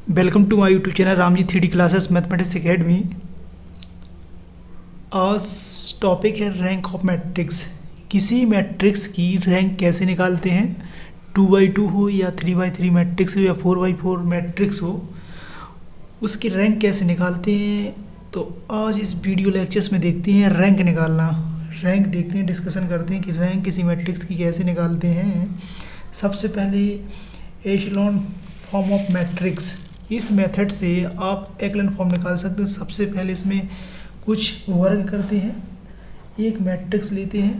Welcome to my YouTube channel Ramji 3D classes mathematics academy. आज topic है rank of matrix. किसी matrix की rank कैसे निकालते हैं, 2x2 हो या 3x3 मैट्रिक्स हो या 4x4 मैट्रिक्स हो, उसकी रैंक कैसे निकालते हैं। तो आज इस वीडियो लेक्चर्स में देखते हैं रैंक निकालना। रैंक देखते हैं, डिस्कशन करते हैं कि रैंक किसी मैट्रिक्स की कैसे निकालते हैं। सबसे पहले एशेलॉन फॉर्म ऑफ मैट्रिक्स, इस मेथड से आप एक्लन फॉर्म निकाल सकते हैं। सबसे पहले इसमें कुछ वर्ग करते हैं, एक मैट्रिक्स लेते हैं।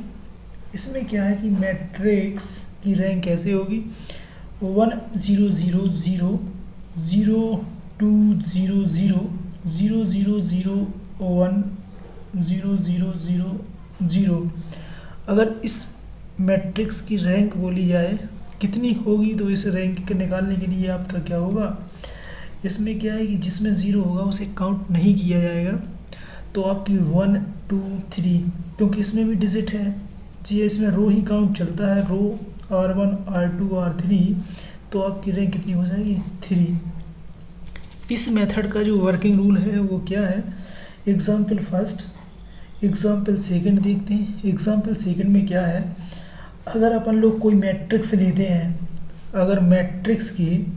इसमें क्या है कि मैट्रिक्स की रैंक कैसे होगी, 1 0 0 0 0 2 0 0 0 0 0 1 0 0 0 0। अगर इस मैट्रिक्स की रैंक बोली जाए कितनी होगी, तो इस रैंक निकालने के लिए आपका क्या होगा, इसमें क्या है कि जिसमें ज़ीरो होगा उसे काउंट नहीं किया जाएगा। तो आपकी 1 2 3, क्योंकि इसमें भी डिजिट है जी, इसमें रो ही काउंट चलता है, रो R1 R2 R3। तो आपकी रैंक कितनी हो जाएगी, 3। इस मेथड का जो वर्किंग रूल है वो क्या है, एग्जाम्पल फर्स्ट एग्जाम्पल सेकंड देखते हैं। एग्जाम्पल सेकंड में क्या है, अगर अपन लोग कोई मैट्रिक्स लेते हैं, अगर मैट्रिक्स की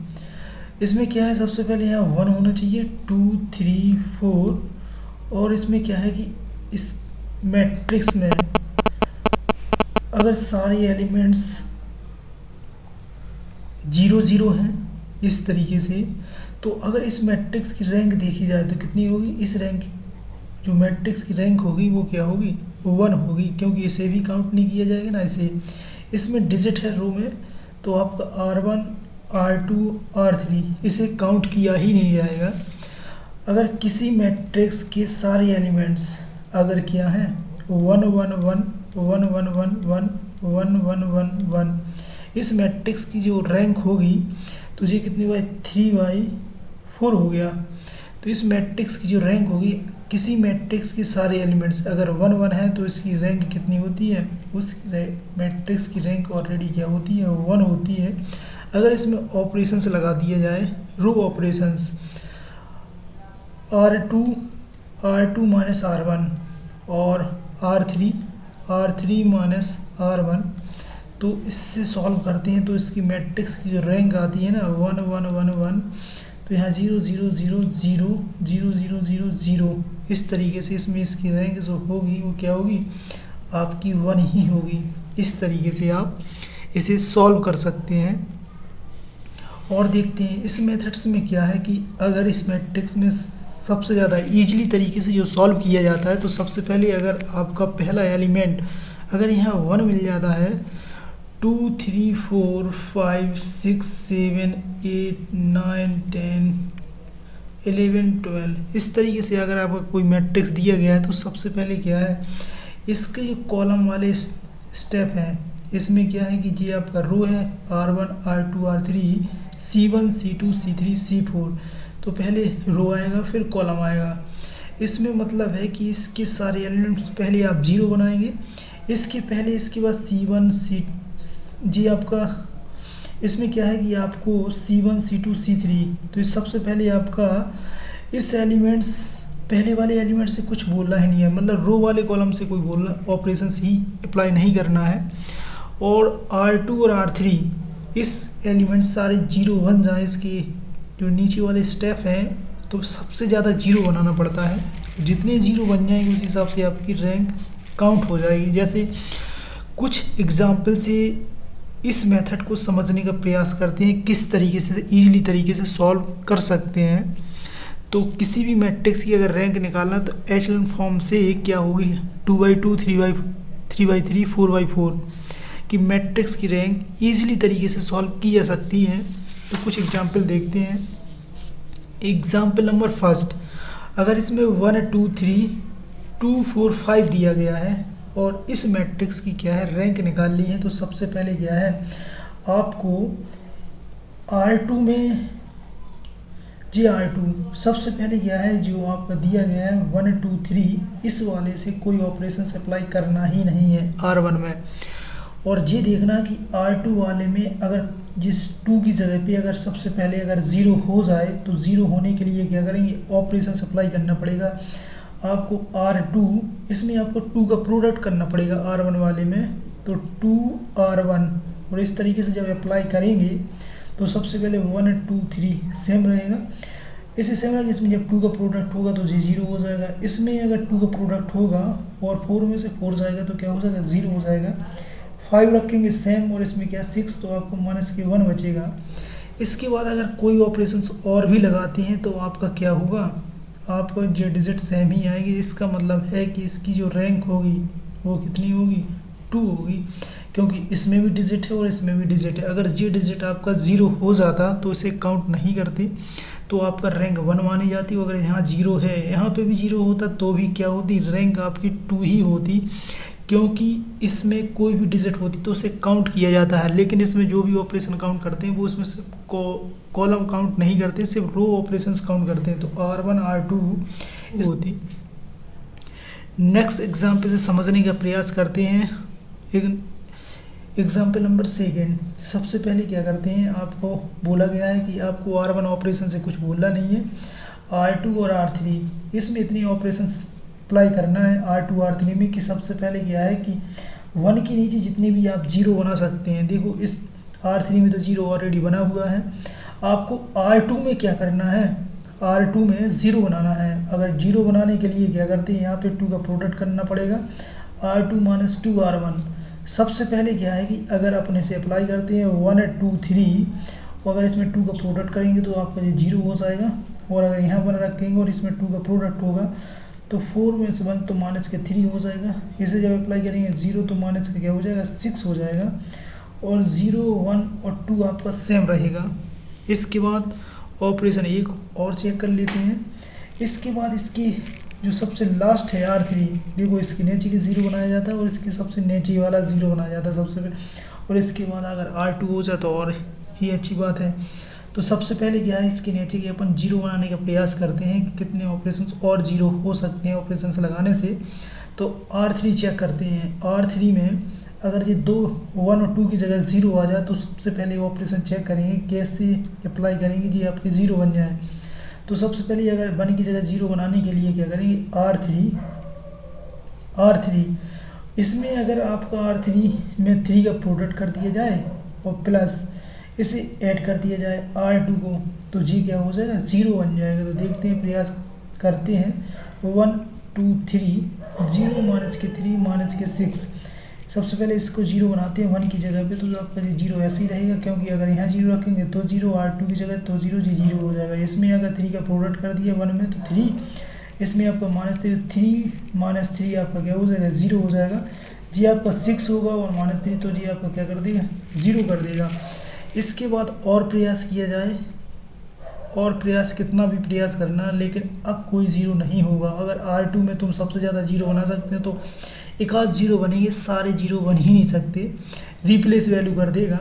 इसमें क्या है, सबसे पहले यहाँ 1 होना चाहिए, 2 3 4। और इसमें क्या है कि इस मैट्रिक्स में अगर सारे एलिमेंट्स 0 0 हैं इस तरीके से, तो अगर इस मैट्रिक्स की रैंक देखी जाए तो कितनी होगी, इस रैंक जो मैट्रिक्स की रैंक होगी वो क्या होगी, 1 होगी, क्योंकि इसे भी काउंट नहीं किया जाएगा ना। इसे इसमें डिजिट है रो में, तो आपका R1 R2 R3 इसे काउंट किया ही नहीं जाएगा। अगर किसी मैट्रिक्स के सारे एलिमेंट्स अगर क्या हैं 1 1 1 1 1 1 1 1 1 1 1, इस मैट्रिक्स की जो रैंक होगी तो ये कितनी बाई 3/4 हो गया। तो इस मैट्रिक्स की जो रैंक होगी, किसी मैट्रिक्स के सारे एलिमेंट्स अगर 1 1 है तो इसकी रैंक कितनी होती है, उस मैट्रिक्स की रैंक ऑलरेडी क्या होती है, 1 होती है। अगर इसमें ऑपरेशंस लगा दिया जाए, रो ऑपरेशंस, R2 माइनस R1 और R3 माइनस R1, तो इससे सॉल्व करते हैं तो इसकी मैट्रिक्स की जो रैंक आती है ना 1 1 1 1, तो यहाँ 0 0 0 0 0 0 0 0। इस तरीके से इसमें इसकी रैंक जो होगी वो क्या होगी, आपकी 1 ही होगी। इस तरीके से आप इसे सॉल्व कर सकते हैं। और देखते हैं इस मेथड्स में क्या है कि अगर इस मैट्रिक्स में सबसे ज़्यादा ईजिली तरीके से जो सॉल्व किया जाता है, तो सबसे पहले अगर आपका पहला एलिमेंट अगर यहाँ 1 मिल जाता है, 2 3 4 5 6 7 8 9 10 11 12, इस तरीके से अगर आपका कोई मैट्रिक्स दिया गया है, तो सबसे पहले क्या है, इसके जो कॉलम वाले स्टेप हैं, इसमें क्या है कि ये आपका रो है R1 R2 R3 C1 C2 C3 C4। तो पहले रो आएगा फिर कॉलम आएगा। इसमें मतलब है कि इसके सारे एलिमेंट्स पहले आप 0 बनाएंगे, इसके पहले इसके बाद C1 C जी आपका इसमें क्या है कि आपको C1 C2 C3, तो इस सबसे पहले आपका इस एलिमेंट्स पहले वाले एलिमेंट से कुछ बोलना ही नहीं है, मतलब रो वाले कॉलम से कोई बोलना ऑपरेशंस ही अप्लाई नहीं करना है। और R2 और R3 इस एलिमेंट सारे 0 बन जाए, इसके जो नीचे वाले स्टेप हैं तो सबसे ज़्यादा 0 बनाना पड़ता है। जितने 0 बन जाएंगे उस हिसाब से आपकी रैंक काउंट हो जाएगी। जैसे कुछ एग्जाम्पल से इस मेथड को समझने का प्रयास करते हैं, किस तरीके से ईजिली तरीके से सॉल्व कर सकते हैं। तो किसी भी मैट्रिक्स की अगर रैंक निकालना तो एशेलॉन फॉर्म से क्या होगी, 2x2 3x3 4x4 कि मैट्रिक्स की रैंक ईजिली तरीके से सॉल्व की जा सकती है। तो कुछ एग्जाम्पल देखते हैं। एग्जाम्पल नंबर फर्स्ट, अगर इसमें 1 2 3 2 4 5 दिया गया है और इस मैट्रिक्स की क्या है रैंक निकालनी है, तो सबसे पहले क्या है, आपको R2 में जी R2 सबसे पहले क्या है, जो आपका दिया गया है 1 2 3, इस वाले से कोई ऑपरेशन अप्लाई करना ही नहीं है R1 में। और ये देखना कि R2 वाले में अगर जिस 2 की जगह पे अगर सबसे पहले अगर 0 हो जाए तो 0 होने के लिए क्या करेंगे, ऑपरेशन अप्लाई करना पड़ेगा आपको R2, इसमें आपको 2 का प्रोडक्ट करना पड़ेगा R1 वाले में, तो 2R1, और इस तरीके से जब अप्लाई करेंगे तो सबसे पहले 1 2 3 सेम रहेगा। इसी सेम रहेगा, इसमें जब 2 का प्रोडक्ट होगा तो ये 0 हो जाएगा। इसमें अगर 2 का प्रोडक्ट होगा और 4 में से 4 जाएगा तो क्या हो जाएगा, 0 हो जाएगा। 5 रखेंगे सेम, और इसमें क्या 6, तो आपको -1 बचेगा। इसके बाद अगर कोई ऑपरेशंस और भी लगाते हैं तो आपका क्या होगा, आपको जो डिजिट सेम ही आएगी। इसका मतलब है कि इसकी जो रैंक होगी वो कितनी होगी, 2 होगी, क्योंकि इसमें भी डिजिट है और इसमें भी डिजिट है। अगर ये डिजिट आपका 0 हो जाता तो इसे काउंट नहीं करते, तो आपका रैंक 1 मानी जाती। अगर यहाँ 0 है, यहाँ पे भी 0 होता तो भी क्या होती, रैंक आपकी 2 ही होती, क्योंकि इसमें कोई भी डिजिट होती तो उसे काउंट किया जाता है। लेकिन इसमें जो भी ऑपरेशन काउंट करते हैं वो इसमें से कॉलम काउंट नहीं करते, सिर्फ रो ऑपरेशंस काउंट करते हैं। तो R1 R2 होती। नेक्स्ट एग्जाम्पल से समझने का प्रयास करते हैं। Example number 2। सबसे पहले क्या करते हैं, आपको बोला गया है कि आपको R1 ऑपरेशन से कुछ बोलना नहीं है, R2 और R3 इसमें इतनी ऑपरेशन अप्लाई करना है। R2 R3 में कि सबसे पहले क्या है कि 1 के नीचे जितने भी आप 0 बना सकते हैं। देखो इस R3 में तो 0 ऑलरेडी बना हुआ है, आपको R2 में क्या करना है, R2 में 0 बनाना है। अगर 0 बनाने के लिए क्या करते हैं, यहाँ पे 2 का प्रोडक्ट करना पड़ेगा, R2 - 2 R1। सबसे पहले क्या है कि अगर अपने से अप्लाई करते हैं 1 2 3, और अगर इसमें 2 का प्रोडक्ट करेंगे तो आपका ये 0 हो जाएगा। और अगर यहाँ 1 रखेंगे और इसमें 2 का प्रोडक्ट होगा तो 4 में से 1 तो -3 हो जाएगा। इसे जब अप्लाई करेंगे 0 तो - क्या हो जाएगा, 6 हो जाएगा। और 0 1 और 2 आपका सेम रहेगा। इसके बाद ऑपरेशन 1 और चेक कर लेते हैं। इसके बाद इसकी जो सबसे लास्ट है R3, देखो इसके नीचे के 0 बनाया जाता है और इसके सबसे नीचे वाला 0 बनाया जाता है सबसे पहले। और इसके बाद अगर R2 हो जाए तो और ही अच्छी बात है। तो सबसे पहले क्या है, इसके नीचे के अपन 0 बनाने का प्रयास करते हैं कि कितने ऑपरेशंस और 0 हो सकते हैं ऑपरेशंस लगाने से। तो R3 चेक करते हैं। R3 में अगर ये 1 और 2 की जगह 0 आ जाए तो सबसे पहले ऑपरेशन चेक करेंगे, कैसे अप्लाई करेंगे जी आपके 0 बन जाए। तो सबसे पहले अगर 1 की जगह 0 बनाने के लिए क्या करेंगे, R3 इसमें अगर आपका R3 में 3 का प्रोडक्ट कर दिया जाए और प्लस इसे ऐड कर दिया जाए R2 को, तो जी क्या हो जाएगा, 0 बन जाएगा। तो देखते हैं, प्रयास करते हैं। 1 2 3 0 -3 -6। सबसे पहले इसको 0 बनाते हैं 1 की जगह पे, तो आपका ये 0 ऐसे ही रहेगा, क्योंकि अगर यहाँ 0 रखेंगे तो 0, R2 की जगह तो 0 जी 0 हो जाएगा। इसमें अगर 3 का प्रोडक्ट कर दिया 1 में तो 3, इसमें आपका -3 आपका क्या हो जाएगा, 0 हो जाएगा। जी आपका 6 होगा और -3 तो जी आपका क्या कर देगा, 0 कर देगा। इसके बाद और प्रयास किया जाए, और प्रयास कितना भी प्रयास करना, लेकिन अब कोई 0 नहीं होगा। अगर R2 में तुम सबसे ज़्यादा 0 बना सकते हो तो एक आध 0 बनेंगे, सारे 0 बन ही नहीं सकते, रिप्लेस वैल्यू कर देगा।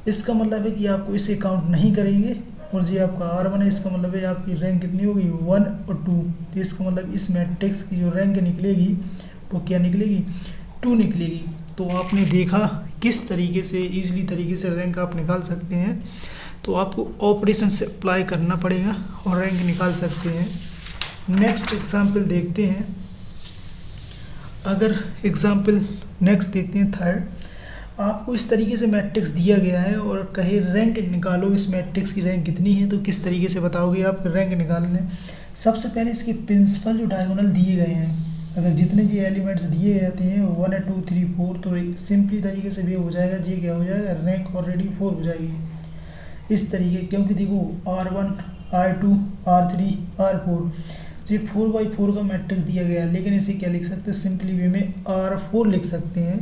इसका मतलब है कि आपको इसे काउंट नहीं करेंगे। और जी आपका R1 है, इसका मतलब है आपकी रैंक कितनी होगी, 1 और 2। तो इसका मतलब इस मैट्रिक्स की जो रैंक निकलेगी वो क्या निकलेगी, 2 निकलेगी। तो आपने देखा किस तरीके से ईजिली तरीके से रैंक आप निकाल सकते हैं। तो आपको ऑपरेशन से अप्लाई करना पड़ेगा और रैंक निकाल सकते हैं। नेक्स्ट एग्जाम्पल देखते हैं। अगर एग्जाम्पल नेक्स्ट देखते हैं 3rd, आपको इस तरीके से मैट्रिक्स दिया गया है और कहे रैंक निकालो, इस मैट्रिक्स की रैंक कितनी है। तो किस तरीके से बताओगे आप रैंक निकालने। सबसे पहले इसके प्रिंसिपल जो डायगोनल दिए गए हैं, अगर जितने जी एलिमेंट्स दिए जाते हैं 1 2 3 4, तो सिंपली तरीके से भी हो जाएगा, जी क्या हो जाएगा, रैंक ऑलरेडी 4 हो जाएगी इस तरीके। क्योंकि देखो R1 R2 R3 R4, जी 4x4 का मैट्रिक्स दिया गया है, लेकिन इसे क्या लिख सकते हैं, सिंपली वे में R4 लिख सकते हैं।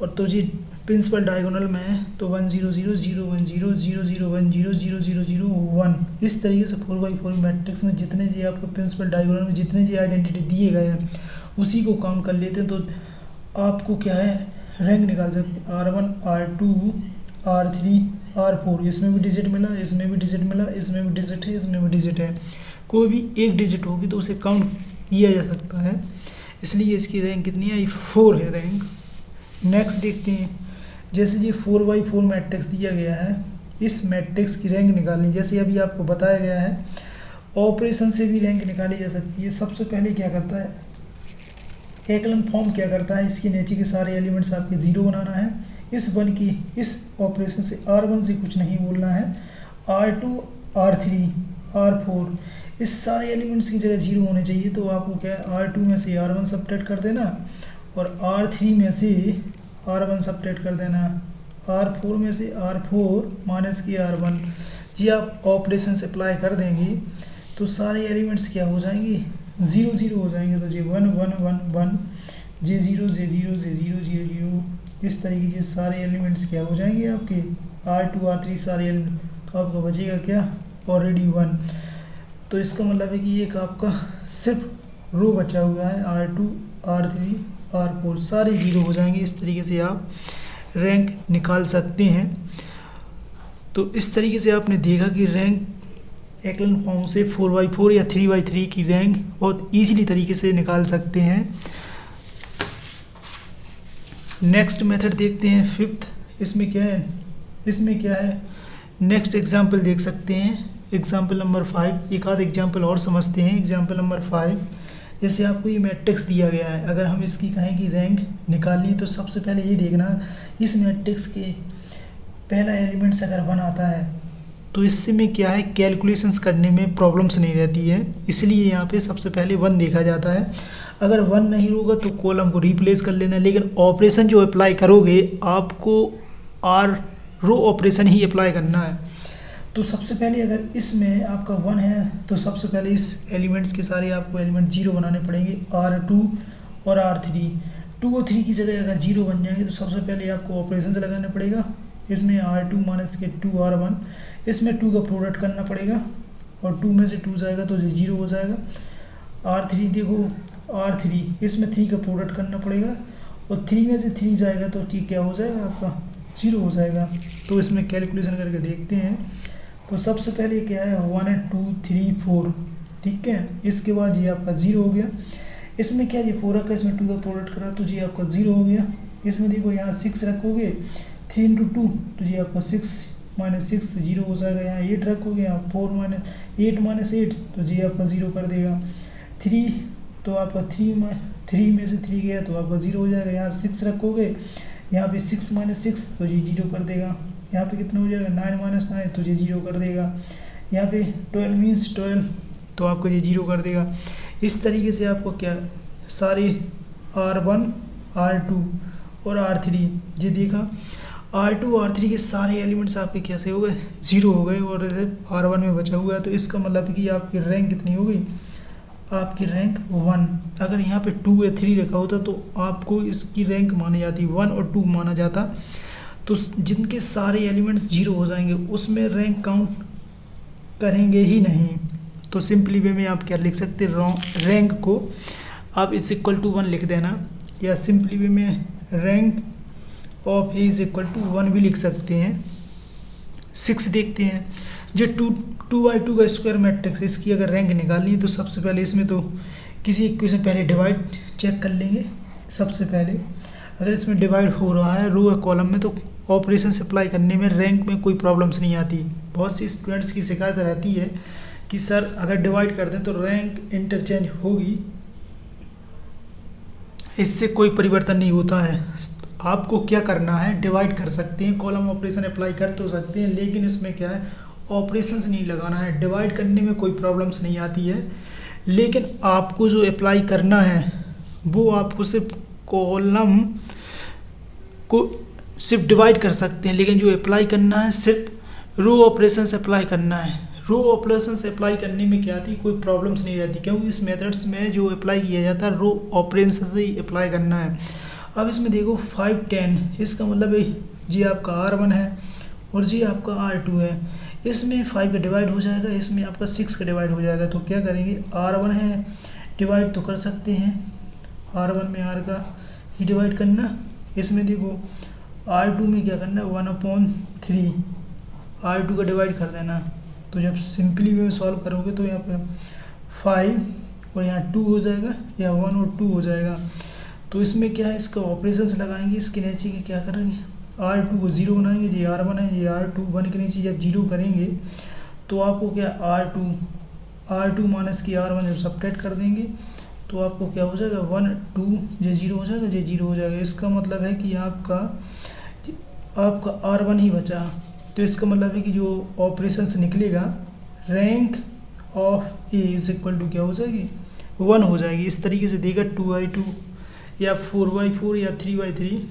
और तो जी प्रिंसिपल डायगोनल में है तो 1 0 0 0 1 0 0 0 1 0 0 0 0 1। इस तरीके से 4x4 मैट्रिक्स में जितने जी आपको प्रिंसिपल डायगोनल में जितने जी आइडेंटिटी दिए गए हैं उसी को काउंट कर लेते हैं। तो आपको क्या है, रैंक निकाल सकते हैं। R1 R2 R3 R4, इसमें भी डिजिट मिला, इसमें भी डिजिट मिला, इसमें भी डिजिट है, इसमें भी डिजिट है। कोई भी एक डिजिट होगी तो उसे काउंट किया जा सकता है, इसलिए इसकी रैंक कितनी आई, 4 है रैंक। नेक्स्ट देखते हैं जैसे ये 4x4 मैट्रिक्स दिया गया है, इस मैट्रिक्स की रैंक निकालनी, जैसे अभी आपको बताया गया है ऑपरेशन से भी रैंक निकाली जा सकती है। सबसे पहले क्या करता है, एकलन फॉर्म क्या करता है, इसके नीचे के सारे एलिमेंट्स आपके 0 बनाना है। इस ऑपरेशन से R1 से कुछ नहीं बोलना है, R2 R3 R4 इस सारे एलिमेंट्स की जगह 0 होने चाहिए। तो आपको क्या है, R2 में से R1 सब्ट्रैक्ट कर देना और R3 में से R1 सब्ट्रैक्ट कर देना, R4 में से R4 माइनस की R1। जी आप ऑपरेशन से अप्लाई कर देंगे तो सारे एलिमेंट्स क्या हो जाएंगे, 0 0 हो जाएंगे। तो जी 1 1 1 1 J0 J0 J0 0 0 इस तरीके से सारे एलिमेंट्स क्या हो जाएंगे आपके, R2 R3 सारे एलिमेंट। तो आपका बचेगा क्या, ऑलरेडी 1। तो इसका मतलब है कि एक आपका सिर्फ रो बचा हुआ है, R2 R3 R4 सारे 0 हो जाएंगे। इस तरीके से आप रैंक निकाल सकते हैं। तो इस तरीके से आपने देखा कि रैंक एकलन फॉर्म से 4x4 या 3x3 की रैंक बहुत ईजिली तरीके से निकाल सकते हैं। नेक्स्ट मेथड देखते हैं, फिफ्थ। इसमें क्या है, नेक्स्ट एग्जाम्पल देख सकते हैं, एग्जाम्पल नंबर 5। एक आध एग्जाम्पल और समझते हैं। एग्जाम्पल नंबर 5, जैसे आपको ये मैट्रिक्स दिया गया है, अगर हम इसकी कहें कि रैंक निकालनी तो सबसे पहले ये देखना इस मैट्रिक्स के पहला एलिमेंट्स अगर 1 आता है तो इससे में क्या है, कैलकुलेशंस करने में प्रॉब्लम्स नहीं रहती है, इसलिए यहाँ पे सबसे पहले 1 देखा जाता है। अगर 1 नहीं होगा तो कॉलम को रिप्लेस कर लेना, लेकिन ऑपरेशन जो अप्लाई करोगे आपको रो ऑपरेशन ही अप्लाई करना है। तो सबसे पहले अगर इसमें आपका 1 है तो सबसे पहले इस एलिमेंट्स के सारे आपको एलिमेंट 0 बनाने पड़ेंगे, R2 और R3। 2 और 3 की जगह अगर 0 बन जाएंगे तो सबसे पहले आपको ऑपरेशन से लगाना पड़ेगा। इसमें R2 माइनस के 2 R1, इसमें 2 का प्रोडक्ट करना पड़ेगा और 2 में से 2 जाएगा तो 0 हो जाएगा। R3 देखो, R3 इसमें 3 का प्रोडक्ट करना पड़ेगा और 3 में से 3 जाएगा तो ठीक क्या हो जाएगा, आपका 0 हो जाएगा। तो इसमें कैलकुलेशन करके देखते हैं। तो सबसे पहले क्या है, 1 2 3 4, ठीक है। इसके बाद ये आपका 0 हो गया। इसमें क्या, ये 4 रखा, इसमें 2 का प्रोडक्ट करा तो ये आपका 0 हो गया। इसमें देखो यहाँ 6 रखोगे, 3 × 2 तो ये आपका 6 माइनस 6 तो 0 हो जाएगा। यहाँ 8 रखोगे, यहाँ 4 8 माइनस 8 तो ये आपका 0 कर देगा। 3 तो आपका 3 में से 3 गया तो आपका 0 हो जाएगा। यहाँ 6 रखोगे, यहाँ पे 6 माइनस 6 तो ये 0 कर देगा। यहाँ पे कितना हो जाएगा, 9 माइनस 9 तो ये 0 कर देगा। यहाँ पे 12 मीन्स 12 तो आपको ये 0 कर देगा। इस तरीके से आपको क्या सारे R1 R2 और R3 ये देखा, R2 R3 के सारे एलिमेंट्स आपके कैसे हो गए, 0 हो गए और R1 में बचा हुआ है। तो इसका मतलब है कि आपकी रैंक कितनी हो गई, आपकी रैंक 1। अगर यहाँ पे 2 या 3 रखा होता तो आपको इसकी रैंक मानी जाती, 1 और 2 माना जाता। तो जिनके सारे एलिमेंट्स 0 हो जाएंगे उसमें रैंक काउंट करेंगे ही नहीं। तो सिंपली वे में आप क्या लिख सकते हैं, रैंक को आप इज इक्वल टू 1 लिख देना, या सिंपली वे में rank of A is equal to 1 भी लिख सकते हैं। 6 देखते हैं, जो 2x2 का स्क्वायर मैट्रिक्स, इसकी अगर रैंक निकालनी है तो सबसे पहले इसमें तो किसी इक्वेशन पहले डिवाइड चेक कर लेंगे। सबसे पहले अगर इसमें डिवाइड हो रहा है रो या कॉलम में तो ऑपरेशन अप्लाई करने में रैंक में कोई प्रॉब्लम्स नहीं आती। बहुत सी स्टूडेंट्स की शिकायत रहती है कि सर अगर डिवाइड कर दें तो रैंक इंटरचेंज होगी, इससे कोई परिवर्तन नहीं होता है। आपको क्या करना है, डिवाइड कर सकते हैं, कॉलम ऑपरेशन अप्लाई कर तो सकते हैं, लेकिन इसमें क्या है ऑपरेशंस नहीं लगाना है। डिवाइड करने में कोई प्रॉब्लम्स नहीं आती है, लेकिन आपको जो अप्लाई करना है वो आपको सिर्फ कॉलम को सिर्फ डिवाइड कर सकते हैं, लेकिन जो अप्लाई करना है सिर्फ रो ऑपरेशन से अप्लाई करना है। रो ऑपरेशन से अप्लाई करने में क्या आती, कोई प्रॉब्लम्स नहीं रहती, क्योंकि इस मेथड्स में जो अप्लाई किया जाता है रो ऑपरेशन से ही अप्लाई करना है। अब इसमें देखो 5 10, इसका मतलब है जी आपका R1 है और जी आपका R2 है। इसमें 5 का डिवाइड हो जाएगा, इसमें आपका 6 का डिवाइड हो जाएगा। तो क्या करेंगे, R1 है डिवाइड तो कर सकते हैं, R1 में R का ही डिवाइड करना। इसमें देखो R2 में क्या करना है, 1/3 R2 का डिवाइड कर देना। तो जब सिंपली वे में सॉल्व करोगे तो यहाँ पे 5 और यहाँ 2 हो जाएगा, या 1 और 2 हो जाएगा। तो इसमें क्या है, इसका ऑपरेशंस लगाएंगे, इसके नीचे के क्या करेंगे R2 को 0 बनाएंगे, ये R1 है, ये R2 1 के नीचे जब 0 करेंगे तो आपको क्या R2 माइनस की R1 जब सब्ट्रैक्ट कर देंगे तो आपको क्या हो जाएगा 1 2 ये 0 हो जाएगा, ये 0 हो जाएगा। इसका मतलब है कि आपका R1 ही बचा। तो इसका मतलब है कि जो ऑपरेशन से निकलेगा rank of A is equal to क्या हो जाएगी 1 हो जाएगी। इस तरीके से देगा 2/2 या 4/4 या 3/3